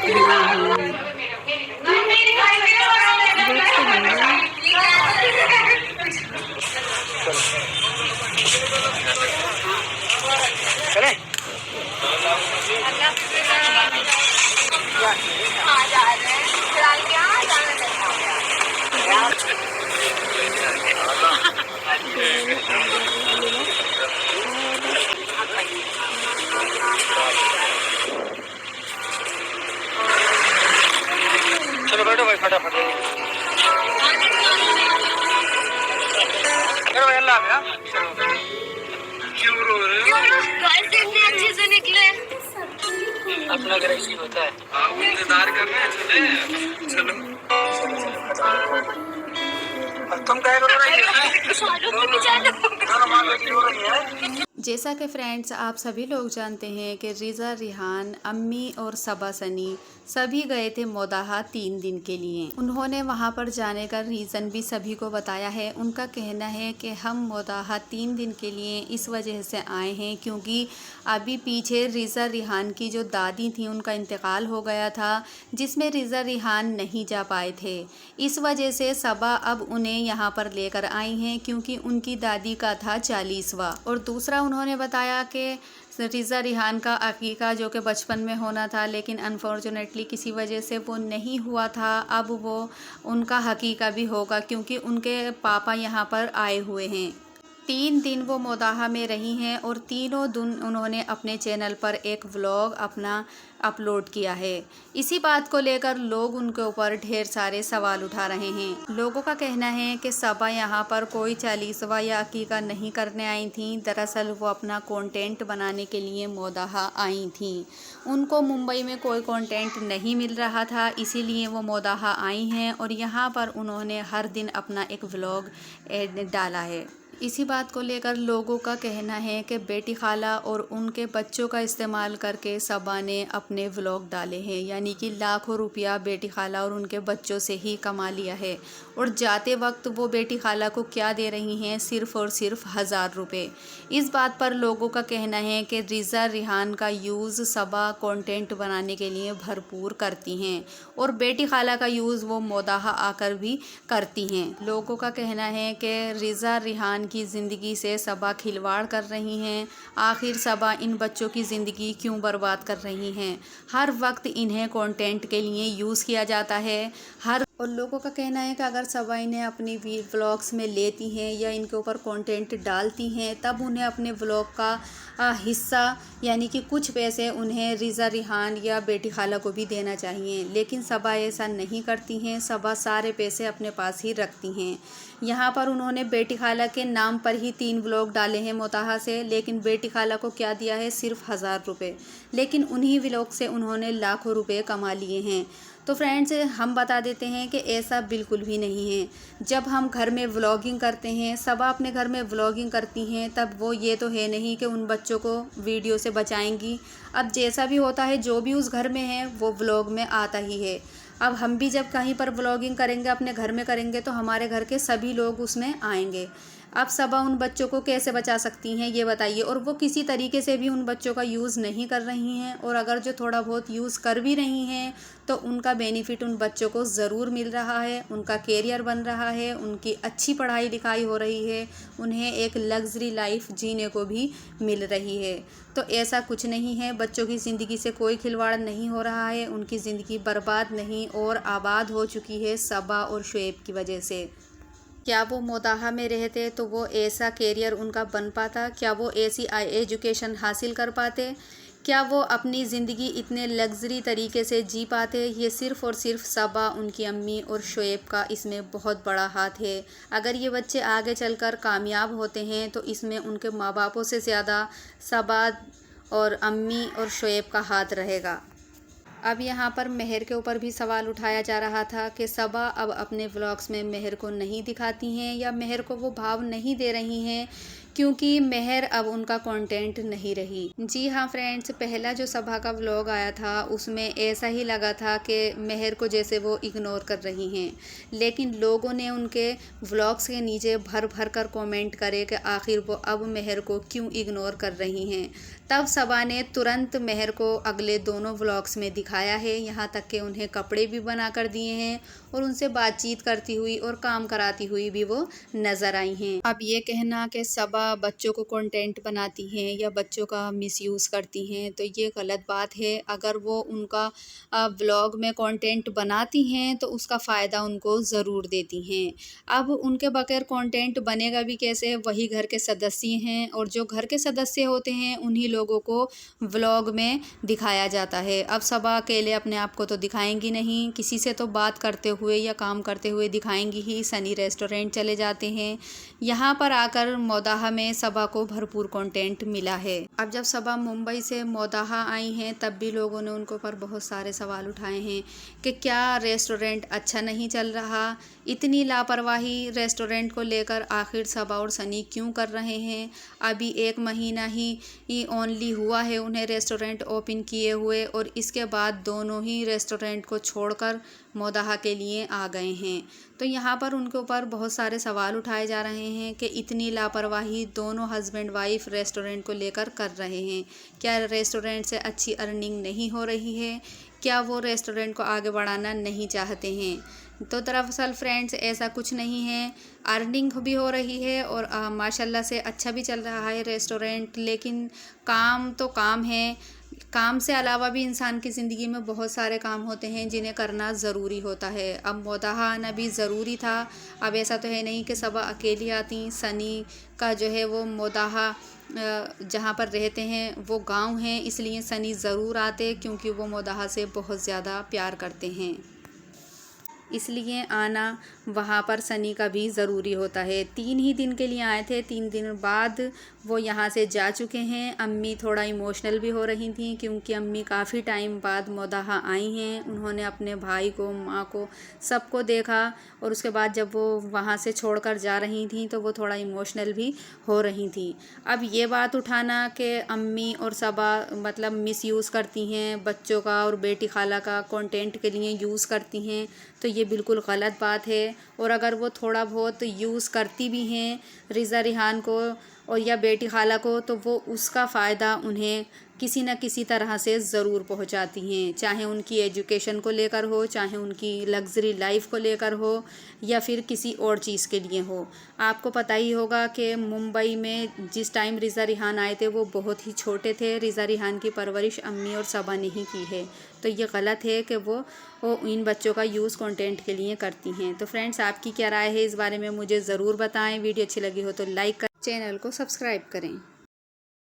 देखते होंगे। चले ये लो। चलो बैठो भाई फटाफट चलो भाई अल्लाह हाफ़िज़। चलो क्यों रो रहे हो? इतने अच्छे से निकले। अपना घर ऐसे ही होता है। आप इंतजार कर रहे हैं। चले चलो और तुम क्या कर रही हो? जैसा कि फ्रेंड्स आप सभी लोग जानते हैं कि रिज़ा, रिहान, अम्मी और सबा सनी सभी गए थे मोदाहा 3 दिन के लिए। उन्होंने वहां पर जाने का रीज़न भी सभी को बताया है। उनका कहना है कि हम मोदाहा 3 दिन के लिए इस वजह से आए हैं क्योंकि अभी पीछे रिज़ा, रिहान की जो दादी थी उनका इंतकाल हो गया था, जिसमें रिज़ा, रिहान नहीं जा पाए थे। इस वजह से सबा अब उन्हें यहाँ पर लेकर आई हैं क्योंकि उनकी दादी का था 40वां। और दूसरा उन्होंने बताया कि रिज़ा, रिहान का अकीका जो कि बचपन में होना था, लेकिन अनफॉर्चुनेटली किसी वजह से वो नहीं हुआ था। अब वो उनका हकीका भी होगा क्योंकि उनके पापा यहाँ पर आए हुए हैं। 3 दिन वो मोदाहा में रही हैं और तीनों दिन उन्होंने अपने चैनल पर एक व्लॉग अपना अपलोड किया है। इसी बात को लेकर लोग उनके ऊपर ढेर सारे सवाल उठा रहे हैं। लोगों का कहना है कि सबा यहाँ पर कोई 40वां या अकीका नहीं करने आई थी। दरअसल वो अपना कंटेंट बनाने के लिए मोदाहा आई थी। उनको मुंबई में कोई कंटेंट नहीं मिल रहा था, इसीलिए वो मोदाहा आई हैं और यहाँ पर उन्होंने हर दिन अपना एक व्लॉग डाला है। इसी बात को लेकर लोगों का कहना है कि बेटी खाला और उनके बच्चों का इस्तेमाल करके सबा ने अपने व्लॉग डाले हैं, यानी कि लाखों रुपया बेटी खाला और उनके बच्चों से ही कमा लिया है। और जाते वक्त वो बेटी खाला को क्या दे रही हैं, सिर्फ़ और सिर्फ 1000 रुपये। इस बात पर लोगों का कहना है कि रिज़ा, रिहान का यूज़ सबा कंटेंट बनाने के लिए भरपूर करती हैं और बेटी खाला का यूज़ वो मोदाहा आकर भी करती हैं। लोगों का कहना है कि रिज़ा, रिहान की ज़िंदगी से सबा खिलवाड़ कर रही हैं। आखिर सबा इन बच्चों की ज़िंदगी क्यों बर्बाद कर रही हैं? हर वक्त इन्हें कंटेंट के लिए यूज़ किया जाता है। और लोगों का कहना है कि अगर सबा इन्हें अपनी व्लॉग्स में लेती हैं या इनके ऊपर कंटेंट डालती हैं, तब उन्हें अपने व्लॉग का हिस्सा यानी कि कुछ पैसे उन्हें रिज़ा, रिहान या बेटी खाला को भी देना चाहिए। लेकिन सबा ऐसा नहीं करती हैं। सबा सारे पैसे अपने पास ही रखती हैं। यहाँ पर उन्होंने बेटी खाला के नाम पर ही 3 व्लॉग डाले हैं मोदाहा से, लेकिन बेटी खाला को क्या दिया है, सिर्फ 1000 रुपये। लेकिन उन्हीं व्लॉग से उन्होंने लाखों रुपये कमा लिए हैं। तो फ्रेंड्स, हम बता देते हैं कि ऐसा बिल्कुल भी नहीं है। जब हम घर में व्लॉगिंग करते हैं, सबा अपने घर में व्लॉगिंग करती हैं, तब वो ये तो है नहीं कि उन बच्चों को वीडियो से बचाएंगी। अब जैसा भी होता है, जो भी उस घर में है वो व्लॉग में आता ही है। अब हम भी जब कहीं पर व्लॉगिंग करेंगे, अपने घर में करेंगे, तो हमारे घर के सभी लोग उसमें आएंगे। अब सबा उन बच्चों को कैसे बचा सकती हैं, ये बताइए। और वो किसी तरीके से भी उन बच्चों का यूज़ नहीं कर रही हैं, और अगर जो थोड़ा बहुत यूज़ कर भी रही हैं तो उनका बेनिफिट उन बच्चों को ज़रूर मिल रहा है। उनका कैरियर बन रहा है, उनकी अच्छी पढ़ाई लिखाई हो रही है, उन्हें एक लग्जरी लाइफ जीने को भी मिल रही है। तो ऐसा कुछ नहीं है, बच्चों की ज़िंदगी से कोई खिलवाड़ नहीं हो रहा है। उनकी ज़िंदगी बर्बाद नहीं और आबाद हो चुकी है सबा और शुएब की वजह से। क्या वो मोदाहा में रहते तो वो ऐसा कैरियर उनका बन पाता? क्या वो ऐसी एजुकेशन हासिल कर पाते? क्या वो अपनी ज़िंदगी इतने लग्जरी तरीके से जी पाते? ये सिर्फ़ और सिर्फ सबा, उनकी अम्मी और शुएब का इसमें बहुत बड़ा हाथ है। अगर ये बच्चे आगे चलकर कामयाब होते हैं तो इसमें उनके माँ बापों से ज़्यादा सबा और अम्मी और शुएब का हाथ रहेगा। अब यहाँ पर मेहर के ऊपर भी सवाल उठाया जा रहा था कि सबा अब अपने व्लॉग्स में मेहर को नहीं दिखाती हैं या मेहर को वो भाव नहीं दे रही हैं, क्योंकि मेहर अब उनका कंटेंट नहीं रही। जी हाँ फ्रेंड्स, पहला जो सबा का व्लॉग आया था उसमें ऐसा ही लगा था कि मेहर को जैसे वो इग्नोर कर रही हैं, लेकिन लोगों ने उनके व्लॉग्स के नीचे भर भर कर कमेंट करे कि आखिर वो अब मेहर को क्यों इग्नोर कर रही हैं। तब सबा ने तुरंत मेहर को अगले दोनों व्लॉग्स में दिखाया है, यहाँ तक कि उन्हें कपड़े भी बना कर दिए हैं और उनसे बातचीत करती हुई और काम कराती हुई भी वो नज़र आई हैं। अब ये कहना कि सबा बच्चों को कंटेंट बनाती हैं या बच्चों का मिसयूज़ करती हैं तो ये गलत बात है। अगर वो उनका व्लॉग में कंटेंट बनाती हैं तो उसका फ़ायदा उनको ज़रूर देती हैं। अब उनके बगैर कंटेंट बनेगा भी कैसे, वही घर के सदस्य हैं और जो घर के सदस्य होते हैं उन्हीं लोगों को व्लॉग में दिखाया जाता है। अब सबा अकेले अपने आप को तो दिखाएंगी नहीं, किसी से तो बात करते हुए या काम करते हुए दिखाएंगी ही। सनी रेस्टोरेंट चले जाते हैं, यहाँ पर आकर मौदाहा में सबा को भरपूर कंटेंट मिला है। अब जब सबा मुंबई से मौदाहा आई हैं तब भी लोगों ने उनको पर बहुत सारे सवाल उठाए हैं कि क्या रेस्टोरेंट अच्छा नहीं चल रहा, इतनी लापरवाही रेस्टोरेंट को लेकर आखिर सबा और सनी क्यों कर रहे हैं। अभी 1 महीना ही ओनली हुआ है उन्हें रेस्टोरेंट ओपन किए हुए और इसके बाद दोनों ही रेस्टोरेंट को छोड़कर मौदाहा के लिए आ गए हैं। तो यहाँ पर उनके ऊपर बहुत सारे सवाल उठाए जा रहे हैं कि इतनी लापरवाही दोनों हस्बैंड वाइफ रेस्टोरेंट को लेकर कर रहे हैं। क्या रेस्टोरेंट से अच्छी अर्निंग नहीं हो रही है, क्या वो रेस्टोरेंट को आगे बढ़ाना नहीं चाहते हैं। तो दरअसल फ्रेंड्स ऐसा कुछ नहीं है, अर्निंग भी हो रही है और माशाल्लाह से अच्छा भी चल रहा है रेस्टोरेंट। लेकिन काम तो काम है, काम से अलावा भी इंसान की ज़िंदगी में बहुत सारे काम होते हैं जिन्हें करना ज़रूरी होता है। अब मौदाहा आना भी ज़रूरी था। अब ऐसा तो है नहीं कि सबा अकेली आती, सनी का जो है वो मौदाहा जहाँ पर रहते हैं वो गांव है, इसलिए सनी ज़रूर आते क्योंकि वो मौदाहा से बहुत ज़्यादा प्यार करते हैं, इसलिए आना वहाँ पर सनी का भी ज़रूरी होता है। 3 ही दिन के लिए आए थे, 3 दिन बाद वो यहाँ से जा चुके हैं। अम्मी थोड़ा इमोशनल भी हो रही थी क्योंकि अम्मी काफ़ी टाइम बाद मौदाहा आई हैं। उन्होंने अपने भाई को, माँ को, सबको देखा और उसके बाद जब वो वहाँ से छोड़कर जा रही थी तो वो थोड़ा इमोशनल भी हो रही थी। अब ये बात उठाना कि अम्मी और सबा मतलब मिसयूज़ करती हैं बच्चों का और बेटी खाला का कंटेंट के लिए यूज़ करती हैं, तो ये बिल्कुल गलत बात है। और अगर वो थोड़ा बहुत यूज़ करती भी हैं रिज़ा रिहान को और या बेटी खाला को तो वो उसका फ़ायदा उन्हें किसी न किसी तरह से ज़रूर पहुंचाती हैं, चाहे उनकी एजुकेशन को लेकर हो, चाहे उनकी लग्जरी लाइफ को लेकर हो या फिर किसी और चीज़ के लिए हो। आपको पता ही होगा कि मुंबई में जिस टाइम रिज़ा रिहान आए थे वो बहुत ही छोटे थे। रिज़ा रिहान की परवरिश अम्मी और सबा ने ही की है, तो ये गलत है कि वो इन बच्चों का यूज़ कंटेंट के लिए करती हैं। तो फ्रेंड्स आपकी क्या राय है इस बारे में मुझे ज़रूर बताएं। वीडियो अच्छी लगी हो तो लाइक करें, चैनल को सब्सक्राइब करें।